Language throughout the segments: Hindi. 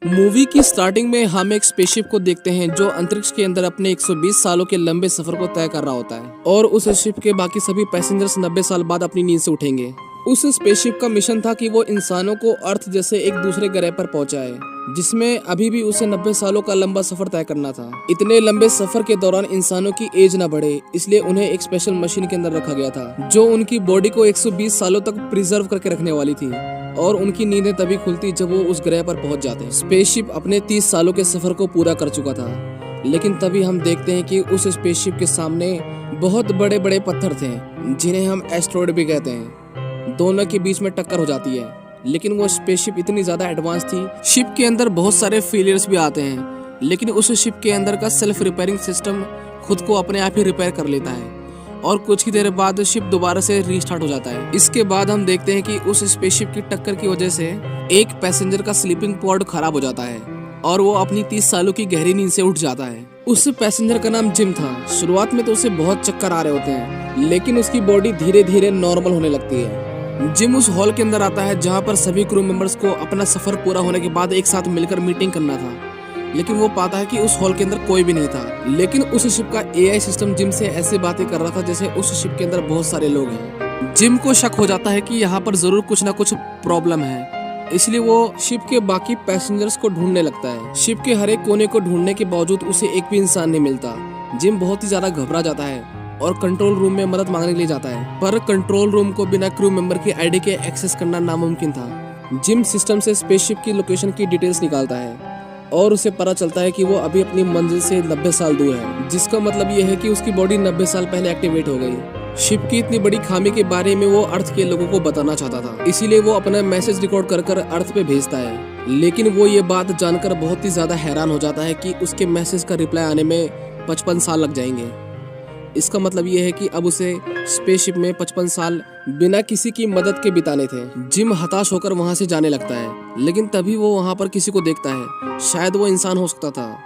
मूवी की स्टार्टिंग में हम एक स्पेसशिप को देखते हैं जो अंतरिक्ष के अंदर अपने 120 सालों के लंबे सफर को तय कर रहा होता है और उस शिप के बाकी सभी पैसेंजर्स 90 साल बाद अपनी नींद से उठेंगे। उस स्पेसशिप का मिशन था कि वो इंसानों को अर्थ जैसे एक दूसरे ग्रह पर पहुंचाए, जिसमें अभी भी उसे 90 सालों का लंबा सफर तय करना था। इतने लंबे सफर के दौरान इंसानों की एज न बढ़े, इसलिए उन्हें एक स्पेशल मशीन के अंदर रखा गया था जो उनकी बॉडी को 120 सालों तक प्रिजर्व करके रखने वाली थी और उनकी नींदें तभी खुलती जब वो उस ग्रह पर पहुंच जाते। स्पेसशिप अपने 30 सालों के सफर को पूरा कर चुका था, लेकिन तभी हम देखते हैं कि उस स्पेसशिप के सामने बहुत बड़े बड़े पत्थर थे जिन्हें हम एस्ट्रॉयड भी कहते हैं। दोनों के बीच में टक्कर हो जाती है, लेकिन वो स्पेसशिप इतनी ज्यादा एडवांस थी। शिप के अंदर बहुत सारे फेलियर्स भी आते हैं, लेकिन उस शिप के अंदर का सेल्फ रिपेयरिंग सिस्टम खुद को अपने आप ही रिपेयर कर लेता है और कुछ ही देर बाद शिप दोबारा से रीस्टार्ट हो जाता है। इसके बाद हम देखते हैं कि उस स्पेसशिप की टक्कर की वजह से एक पैसेंजर का स्लीपिंग पॉड खराब हो जाता है और वो अपनी 30 सालों की गहरी नींद से उठ जाता है। उस पैसेंजर का नाम जिम था। शुरुआत में तो उसे बहुत चक्कर आ रहे होते हैं, लेकिन उसकी बॉडी धीरे धीरे नॉर्मल होने लगती है। जिम उस हॉल के अंदर आता है जहाँ पर सभी क्रू मेंबर्स को अपना सफर पूरा होने के बाद एक साथ मिलकर मीटिंग करना था, लेकिन वो पाता है कि उस हॉल के अंदर कोई भी नहीं था। लेकिन उस शिप का एआई सिस्टम जिम से ऐसी बातें कर रहा था जैसे उस शिप के अंदर बहुत सारे लोग हैं। जिम को शक हो जाता है कि यहाँ पर जरूर कुछ ना कुछ प्रॉब्लम है, इसलिए वो शिप के बाकी पैसेंजर्स को ढूंढने लगता है। शिप के हर एक कोने को ढूंढने के बावजूद उसे एक भी इंसान नहीं मिलता। जिम बहुत ही ज्यादा घबरा जाता है और कंट्रोल रूम में मदद मांगने के लिए जाता है, पर कंट्रोल रूम को बिना क्रू मेंबर की आईडी के एक्सेस करना नामुमकिन था। जिम सिस्टम से स्पेसशिप की लोकेशन की डिटेल्स निकालता है और उसे पता चलता है कि वो अभी अपनी मंजिल से 90 साल दूर है, जिसका मतलब ये है कि उसकी बॉडी 90 साल पहले एक्टिवेट हो गई। शिप की इतनी बड़ी खामी के बारे में वो अर्थ के लोगों को बताना चाहता था, इसीलिए वो अपना मैसेज रिकॉर्ड कर अर्थ पे भेजता है। लेकिन वो ये बात जानकर बहुत ही ज्यादा हैरान हो जाता है कि उसके मैसेज का रिप्लाई आने में 55 साल लग जाएंगे। इसका मतलब ये है कि अब उसे स्पेसशिप में 55 साल बिना किसी की मदद के बिताने थे। जिम हताश होकर वहां से जाने लगता है, लेकिन तभी वो वहां पर किसी को देखता है। शायद वो इंसान हो सकता था,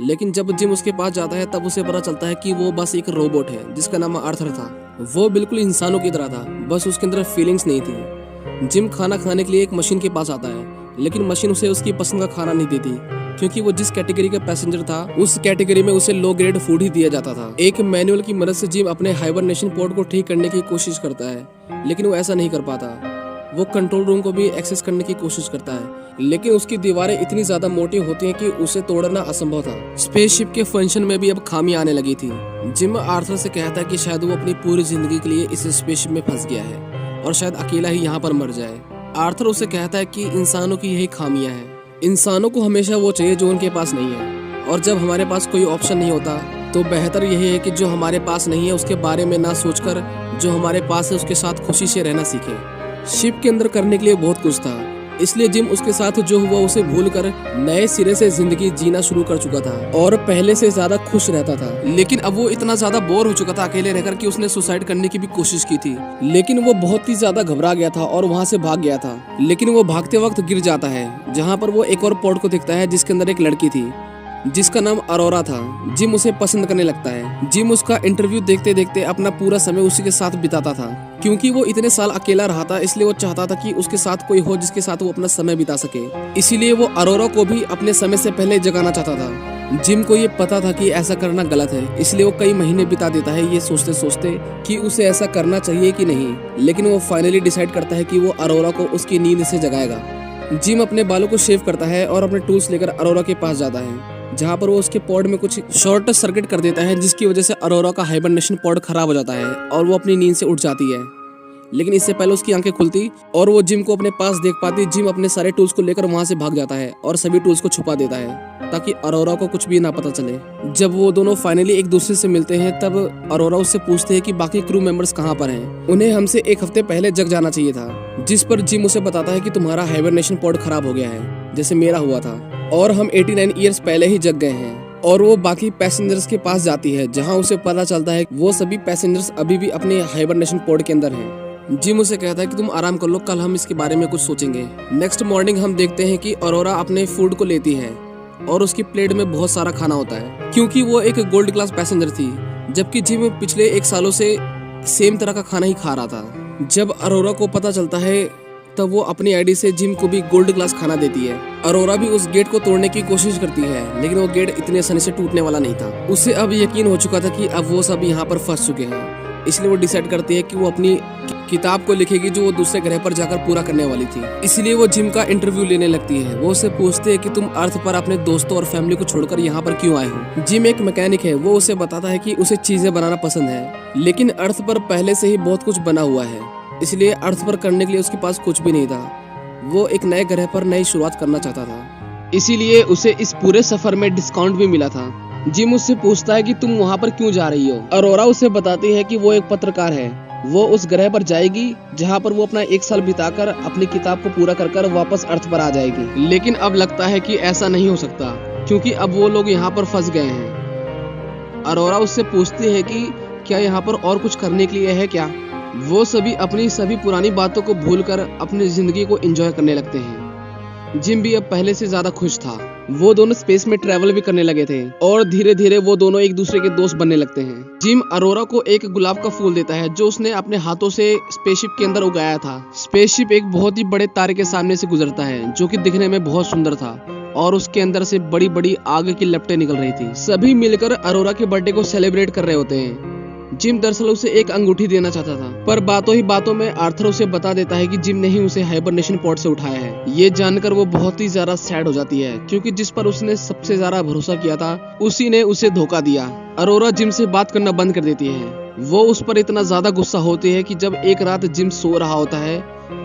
लेकिन जब जिम उसके पास जाता है तब उसे पता चलता है कि वो बस एक रोबोट है जिसका नाम आर्थर था। वो बिल्कुल इंसानों की तरह था, बस उसके अंदर फीलिंग्स नहीं थी। जिम खाना खाने के लिए एक मशीन के पास आता है, लेकिन मशीन उसे उसकी पसंद का खाना नहीं देती, क्योंकि वो जिस कैटेगरी का पैसेंजर था उस कैटेगरी में उसे लो ग्रेड फूड ही दिया जाता था। एक मैनुअल की मदद से जिम अपने हाइबरनेशन पोर्ट को ठीक करने की कोशिश करता है, लेकिन वो ऐसा नहीं कर पाता। वो कंट्रोल रूम को भी एक्सेस करने की कोशिश करता है, लेकिन उसकी दीवारें इतनी ज्यादा मोटी होती हैं कि उसे तोड़ना असंभव था। स्पेसशिप के फंक्शन में भी अब खामी आने लगी थी। जिम आर्थर से कहता है कि शायद वो अपनी पूरी जिंदगी के लिए इस स्पेसशिप में फंस गया है और शायद अकेला ही यहाँ पर मर जाए। आर्थर उसे कहता है कि इंसानों की यही खामियां हैं। इंसानों को हमेशा वो चाहिए जो उनके पास नहीं है, और जब हमारे पास कोई ऑप्शन नहीं होता तो बेहतर यही है कि जो हमारे पास नहीं है उसके बारे में ना सोचकर जो हमारे पास है उसके साथ खुशी से रहना सीखे। शिप के अंदर करने के लिए बहुत कुछ था, इसलिए जिम उसके साथ जो हुआ उसे भूलकर नए सिरे से जिंदगी जीना शुरू कर चुका था और पहले से ज्यादा खुश रहता था। लेकिन अब वो इतना ज्यादा बोर हो चुका था अकेले रहकर कि उसने सुसाइड करने की भी कोशिश की थी, लेकिन वो बहुत ही ज्यादा घबरा गया था और वहाँ से भाग गया था। लेकिन वो भागते वक्त गिर जाता है, जहाँ पर वो एक और पॉड को दिखता है जिसके अंदर एक लड़की थी जिसका नाम अरोरा था। जिम उसे पसंद करने लगता है। जिम उसका इंटरव्यू देखते देखते अपना पूरा समय उसी के साथ बिताता था, क्योंकि वो इतने साल अकेला रहा था, इसलिए वो चाहता था कि उसके साथ कोई हो जिसके साथ वो अपना समय बिता सके। इसीलिए वो अरोरा को भी अपने समय से पहले जगाना चाहता था। जिम को ये पता था कि ऐसा करना गलत है, इसलिए वो कई महीने बिता देता है ये सोचते सोचते कि उसे ऐसा करना चाहिए कि नहीं। लेकिन वो फाइनली डिसाइड करता है कि वो अरोरा को उसकी नींद से जगाएगा। जिम अपने बालों को शेव करता है और अपने टूल्स लेकर अरोरा के पास जाता है, जहाँ पर वो उसके पॉड में कुछ शॉर्ट सर्किट कर देता है, जिसकी वजह से अरोरा का हाइबरनेशन पॉड खराब हो जाता है और वो अपनी नींद से उठ जाती है। लेकिन इससे पहले उसकी आंखें खुलती और वो जिम को अपने पास देख पाती। जिम अपने सारे टूल्स को लेकर वहां से भाग जाता है और सभी टूल्स को छुपा देता है ताकि अरोरा को कुछ भी ना पता चले। जब वो दोनों फाइनली एक दूसरे से मिलते हैं तब अरोरा उससे पूछते हैं कि बाकी क्रू मेंबर्स कहाँ पर हैं। उन्हें हमसे एक हफ्ते पहले जग जाना चाहिए था, जिस पर जिम उसे बताता है कि तुम्हारा हाइबरनेशन पॉड खराब हो गया है जैसे मेरा हुआ था, और हम 89 ईयर्स पहले ही जग गए हैं। और वो बाकी पैसेंजर्स के पास जाती है, जहां उसे पता चलता है वो सभी पैसेंजर्स अभी भी अपने हाइबरनेशन पॉड के अंदर हैं। जिम उसे कहता है कि तुम आराम कर लो, कल हम इसके बारे में कुछ सोचेंगे। नेक्स्ट मॉर्निंग हम देखते हैं कि अरोरा अपने फूड को लेती है और उसकी प्लेट में बहुत सारा खाना होता है, क्योंकि वो एक गोल्ड क्लास पैसेंजर थी, जबकि जिम पिछले 1 सालों से सेम तरह का खाना ही खा रहा था। जब अरोरा को पता चलता है तब वो अपनी आईडी से जिम को भी गोल्ड क्लास खाना देती है। अरोरा भी उस गेट को तोड़ने की कोशिश करती है, लेकिन वो गेट इतने आसानी से टूटने वाला नहीं था। उसे अब यकीन हो चुका था कि अब वो सब यहाँ पर फंस चुके हैं, इसलिए वो डिसाइड करती है कि वो अपनी किताब को लिखेगी जो वो दूसरे ग्रह पर जाकर पूरा करने वाली थी। इसलिए वो जिम का इंटरव्यू लेने लगती है। वो उसे पूछते है कि तुम अर्थ पर अपने दोस्तों और फैमिली को छोड़कर यहाँ पर क्यों आए हो। जिम एक मैकेनिक है। वो उसे बताता है कि उसे चीजें बनाना पसंद है, लेकिन अर्थ पर पहले से ही बहुत कुछ बना हुआ है, इसलिए अर्थ पर करने के लिए उसके पास कुछ भी नहीं था। वो एक नए ग्रह पर नई शुरुआत करना चाहता था, इसीलिए उसे इस पूरे सफर में डिस्काउंट भी मिला था। जिम उससे पूछता है कि तुम वहाँ पर क्यों जा रही हो। अरोरा उसे बताती है कि वो एक पत्रकार है। वो उस ग्रह पर जाएगी जहाँ पर वो अपना 1 साल बिताकर अपनी किताब को पूरा कर वापस अर्थ पर आ जाएगी। लेकिन अब लगता है कि ऐसा नहीं हो सकता, क्योंकि अब वो लोग यहाँ पर फंस गए हैं। अरोरा उससे पूछती है कि क्या यहाँ पर और कुछ करने के लिए है क्या। वो सभी अपनी सभी पुरानी बातों को भूलकर अपनी जिंदगी को एंजॉय करने लगते हैं। जिम भी अब पहले से ज्यादा खुश था। वो दोनों स्पेस में ट्रैवल भी करने लगे थे और धीरे धीरे वो दोनों एक दूसरे के दोस्त बनने लगते हैं। जिम अरोरा को एक गुलाब का फूल देता है जो उसने अपने हाथों से स्पेसशिप के अंदर उगाया था। स्पेसशिप एक बहुत ही बड़े तारे के सामने से गुजरता है जो कि दिखने में बहुत सुंदर था और उसके अंदर से बड़ी बड़ी आग की लपटें निकल रही थी। सभी मिलकर अरोरा के बर्थडे को सेलिब्रेट कर रहे होते हैं। जिम दरअसल उसे एक अंगूठी देना चाहता था, पर बातों ही बातों में आर्थर उसे बता देता है कि जिम ने ही उसे हाइबरनेशन पॉड से उठाया है। ये जानकर वो बहुत ही ज्यादा सैड हो जाती है, क्योंकि जिस पर उसने सबसे ज्यादा भरोसा किया था उसी ने उसे धोखा दिया। अरोरा जिम से बात करना बंद कर देती है। वो उस पर इतना ज्यादा गुस्सा होती है कि जब एक रात जिम सो रहा होता है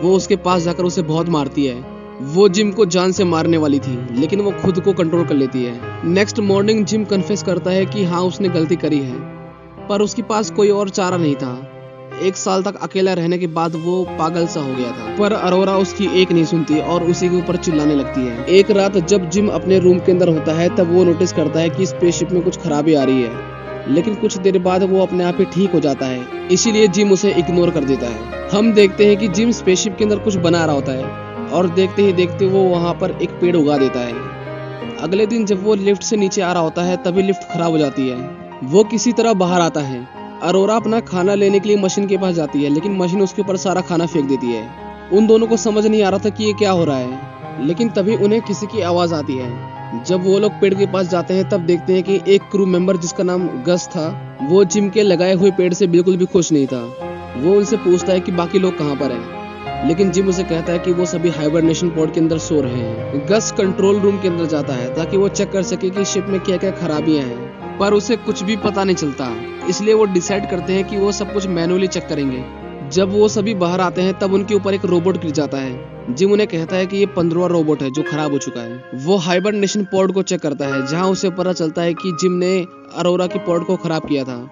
वो उसके पास जाकर उसे बहुत मारती है। वो जिम को जान से मारने वाली थी, लेकिन वो खुद को कंट्रोल कर लेती है। नेक्स्ट मॉर्निंग जिम कन्फेस करता है कि हाँ उसने गलती करी है, पर उसके पास कोई और चारा नहीं था। 1 साल तक अकेला रहने के बाद वो पागल सा हो गया था, पर अरोरा उसकी एक नहीं सुनती और उसी के ऊपर चिल्लाने लगती है। एक रात जब जिम अपने रूम के अंदर होता है तब वो नोटिस करता है कि स्पेसशिप में कुछ खराबी आ रही है, लेकिन कुछ देर बाद वो अपने आप ही ठीक हो जाता है, इसीलिए जिम उसे इग्नोर कर देता है। हम देखते हैं कि जिम स्पेसशिप के अंदर कुछ बना रहा होता है और देखते ही देखते वो वहाँ पर एक पेड़ उगा देता है। अगले दिन जब वो लिफ्ट से नीचे आ रहा होता है तभी लिफ्ट खराब हो जाती है। वो किसी तरह बाहर आता है। अरोरा अपना खाना लेने के लिए मशीन के पास जाती है, लेकिन मशीन उसके ऊपर सारा खाना फेंक देती है। उन दोनों को समझ नहीं आ रहा था कि ये क्या हो रहा है, लेकिन तभी उन्हें किसी की आवाज आती है। जब वो लोग पेड़ के पास जाते हैं तब देखते हैं कि एक क्रू मेंबर जिसका नाम गस था वो जिम के लगाए हुए पेड़ से बिल्कुल भी खुश नहीं था। वो उनसे पूछता है कि बाकी लोग कहाँ पर हैं, लेकिन जिम उसे कहता है कि वो सभी हाइबरनेशन पॉड के अंदर सो रहे हैं। गस कंट्रोल रूम के अंदर जाता है ताकि वो चेक कर सके कि शिप में क्या क्या खराबियां हैं, पर उसे कुछ भी पता नहीं चलता, इसलिए वो डिसाइड करते हैं कि वो सब कुछ मैनुअली चेक करेंगे। जब वो सभी बाहर आते हैं तब उनके ऊपर एक रोबोट गिर जाता है। जिम उन्हें कहता है कि ये 15वां रोबोट है जो खराब हो चुका है। वो हाइबरनेशन पॉड को चेक करता है, जहां उसे पता चलता है कि जिम ने अरोरा की पॉड को खराब किया था।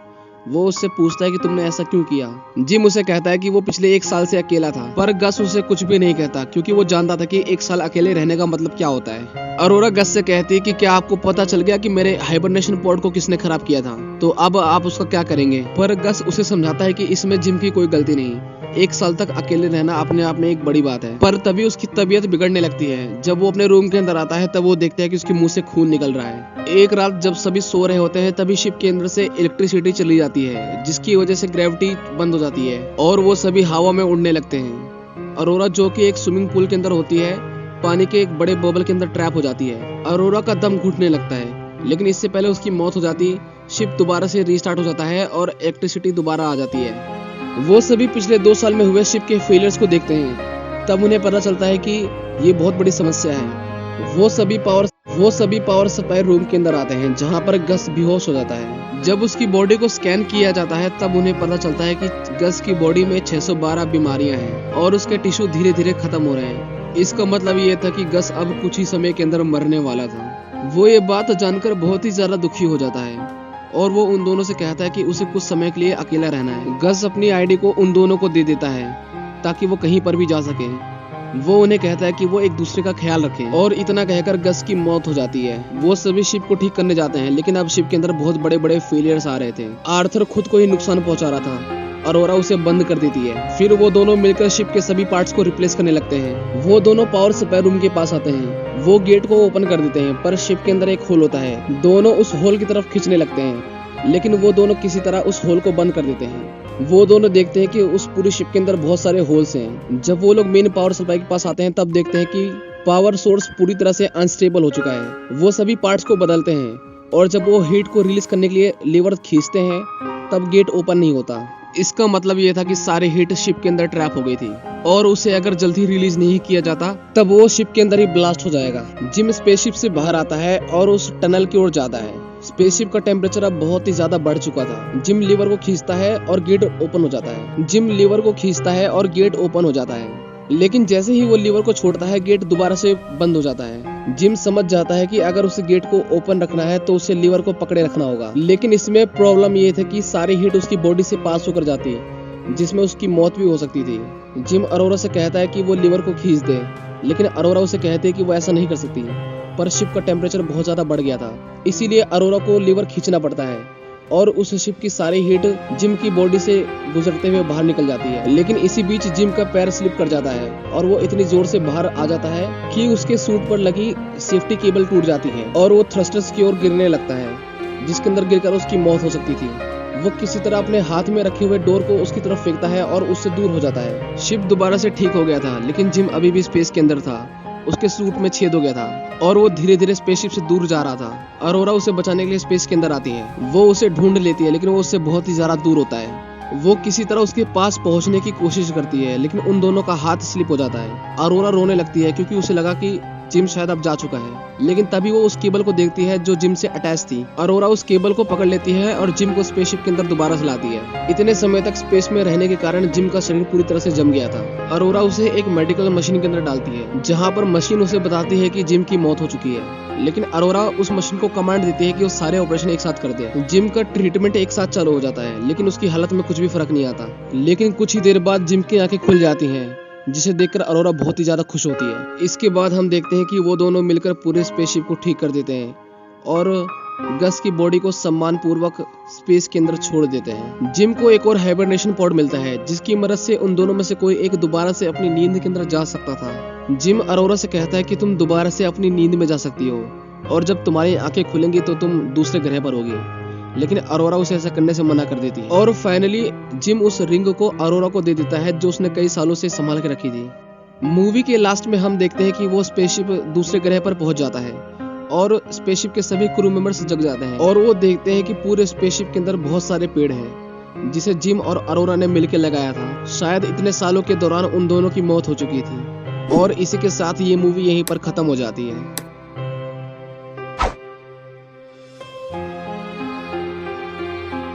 वो उससे पूछता है कि तुमने ऐसा क्यों किया। जिम उसे कहता है कि वो पिछले 1 साल से अकेला था, पर गस उसे कुछ भी नहीं कहता, क्योंकि वो जानता था कि 1 साल अकेले रहने का मतलब क्या होता है। अरोरा गस से कहती है कि क्या आपको पता चल गया कि मेरे हाइबरनेशन पॉड को किसने खराब किया था, तो अब आप उसका क्या करेंगे। पर गस उसे समझाता है कि इसमें जिम की कोई गलती नहीं, 1 साल तक अकेले रहना अपने आप में एक बड़ी बात है। पर तभी उसकी तबीयत बिगड़ने लगती है। जब वो अपने रूम के अंदर आता है तब वो देखता है कि उसके मुंह से खून निकल रहा है। एक रात जब सभी सो रहे होते हैं तभी शिप के अंदर से इलेक्ट्रिसिटी चली जाती है, जिसकी वजह से ग्रेविटी बंद हो जाती है और वो सभी हवा में उड़ने लगते हैं। अरोरा जो कि एक स्विमिंग पूल के अंदर होती है, पानी के एक बड़े बबल के अंदर ट्रैप हो जाती है। अरोरा का दम घुटने लगता है, लेकिन इससे पहले उसकी मौत हो जाती। शिप दोबारा से रीस्टार्ट हो जाता है और इलेक्ट्रिसिटी दोबारा आ जाती है। वो सभी पिछले 2 साल में हुए शिप के फेलियर्स को देखते हैं, तब उन्हें पता चलता है कि ये बहुत बड़ी समस्या है। वो सभी पावर सप्लाई रूम के अंदर आते हैं, जहां पर गस बेहोश हो जाता है। जब उसकी बॉडी को स्कैन किया जाता है तब उन्हें पता चलता है कि गस की बॉडी में 612 बीमारियां हैं और उसके टिश्यू धीरे धीरे खत्म हो रहे हैं। इसका मतलब ये था कि गस अब कुछ ही समय के अंदर मरने वाला था। वो ये बात जानकर बहुत ही ज्यादा दुखी हो जाता है और वो उन दोनों से कहता है कि उसे कुछ समय के लिए अकेला रहना है। गस अपनी आईडी को उन दोनों को दे देता है ताकि वो कहीं पर भी जा सके। वो उन्हें कहता है कि वो एक दूसरे का ख्याल रखें, और इतना कहकर गस की मौत हो जाती है। वो सभी शिप को ठीक करने जाते हैं, लेकिन अब शिप के अंदर बहुत बड़े बड़े फेलियर्स आ रहे थे। आर्थर खुद को ही नुकसान पहुंचा रहा था। अरोरा उसे बंद कर देती है। फिर वो दोनों मिलकर शिप के सभी पार्ट्स को रिप्लेस करने लगते हैं। वो दोनों पावर सप्लाई रूम के पास आते हैं। वो गेट को ओपन कर देते हैं, पर शिप के अंदर एक होल होता है। दोनों उस होल की तरफ खींचने लगते हैं, लेकिन वो दोनों किसी तरह उस होल को बंद कर देते हैं। वो दोनों देखते हैं कि उस पूरी शिप के अंदर बहुत सारे होल्स हैं। जब वो लोग मेन पावर सप्लाई के पास आते हैं तब देखते हैं कि पावर सोर्स पूरी तरह से अनस्टेबल हो चुका है। वो सभी पार्ट्स को बदलते हैं और जब वो हीट को रिलीज करने के लिए लीवर खींचते हैं तब गेट ओपन नहीं होता। इसका मतलब ये था कि सारी हीट शिप के अंदर ट्रैप हो गई थी और उसे अगर जल्दी रिलीज नहीं किया जाता तब वो शिप के अंदर ही ब्लास्ट हो जाएगा। जिम स्पेसशिप से बाहर आता है और उस टनल की ओर जाता है। स्पेसशिप का टेम्परेचर अब बहुत ही ज्यादा बढ़ चुका था। जिम लीवर को खींचता है और गेट ओपन हो जाता है। जिम लीवर को खींचता है और गेट ओपन हो जाता है, लेकिन जैसे ही वो लीवर को छोड़ता है गेट दोबारा से बंद हो जाता है। जिम समझ जाता है कि अगर उसे गेट को ओपन रखना है तो उसे लीवर को पकड़े रखना होगा, लेकिन इसमें प्रॉब्लम ये थी कि सारी हीट उसकी बॉडी से पास होकर जाती है जिसमें उसकी मौत भी हो सकती थी। जिम अरोरा से कहता है कि वो लीवर को खींच दे, लेकिन अरोरा उसे कहती है कि वो ऐसा नहीं कर सकती, पर शिप का टेम्परेचर बहुत ज्यादा बढ़ गया था, इसीलिए अरोरा को लीवर खींचना पड़ता है और उस शिप की सारी हीट जिम की बॉडी से गुजरते हुए बाहर निकल जाती है। लेकिन इसी बीच जिम का पैर स्लिप कर जाता है और वो इतनी जोर से बाहर आ जाता है कि उसके सूट पर लगी सेफ्टी केबल टूट जाती है और वो थ्रस्टर्स की ओर गिरने लगता है जिसके अंदर गिरकर उसकी मौत हो सकती थी। वो किसी तरह अपने हाथ में रखे हुए डोर को उसकी तरफ फेंकता है और उससे दूर हो जाता है। शिप दोबारा से ठीक हो गया था, लेकिन जिम अभी भी स्पेस के अंदर था। उसके सूट में छेद हो गया था और वो धीरे धीरे स्पेसशिप से दूर जा रहा था। अरोरा उसे बचाने के लिए स्पेस के अंदर आती है। वो उसे ढूंढ लेती है, लेकिन वो उससे बहुत ही ज्यादा दूर होता है। वो किसी तरह उसके पास पहुंचने की कोशिश करती है, लेकिन उन दोनों का हाथ स्लिप हो जाता है। अरोरा रोने लगती है क्योंकि उसे लगा कि जिम शायद अब जा चुका है, लेकिन तभी वो उस केबल को देखती है जो जिम से अटैच थी। अरोरा उस केबल को पकड़ लेती है और जिम को स्पेसशिप के अंदर दोबारा लाती है। इतने समय तक स्पेस में रहने के कारण जिम का शरीर पूरी तरह से जम गया था। अरोरा उसे एक मेडिकल मशीन के अंदर डालती है, जहाँ पर मशीन उसे बताती है कि जिम की मौत हो चुकी है, लेकिन अरोरा उस मशीन को कमांड देती है कि वो सारे ऑपरेशन एक साथ कर दे। जिम का ट्रीटमेंट एक साथ चालू हो जाता है, लेकिन उसकी हालत में कुछ भी फर्क नहीं आता। लेकिन कुछ ही देर बाद जिम की आंखें खुल जाती हैं, जिसे देखकर अरोरा बहुत ही ज्यादा खुश होती है। इसके बाद हम देखते हैं कि वो दोनों मिलकर पूरे स्पेसशिप को ठीक कर देते हैं और गस की बॉडी को सम्मान पूर्वक स्पेस के अंदर छोड़ देते हैं। जिम को एक और हाइबरनेशन पॉड मिलता है, जिसकी मदद से उन दोनों में से कोई एक दोबारा से अपनी नींद के अंदर जा सकता था। जिम अरोरा से कहता है कि तुम दोबारा से अपनी नींद में जा सकती हो और जब तुम्हारी आंखें खुलेंगी तो तुम दूसरे ग्रह पर होगी, लेकिन अरोरा उसे ऐसा करने से मना कर देती है। और फाइनली जिम उस रिंग को अरोरा को दे देता है जो उसने कई सालों से संभाल के रखी थी। मूवी के लास्ट में हम देखते हैं कि वो स्पेसशिप दूसरे ग्रह पर पहुंच जाता है और स्पेसशिप के सभी क्रू मेंबर्स जग जाते हैं और वो देखते हैं कि पूरे स्पेसशिप के अंदर बहुत सारे पेड़ हैं जिसे जिम और अरोरा ने मिलकर लगाया था। शायद इतने सालों के दौरान उन दोनों की मौत हो चुकी थी और इसी के साथ ये मूवी यहीं पर खत्म हो जाती है।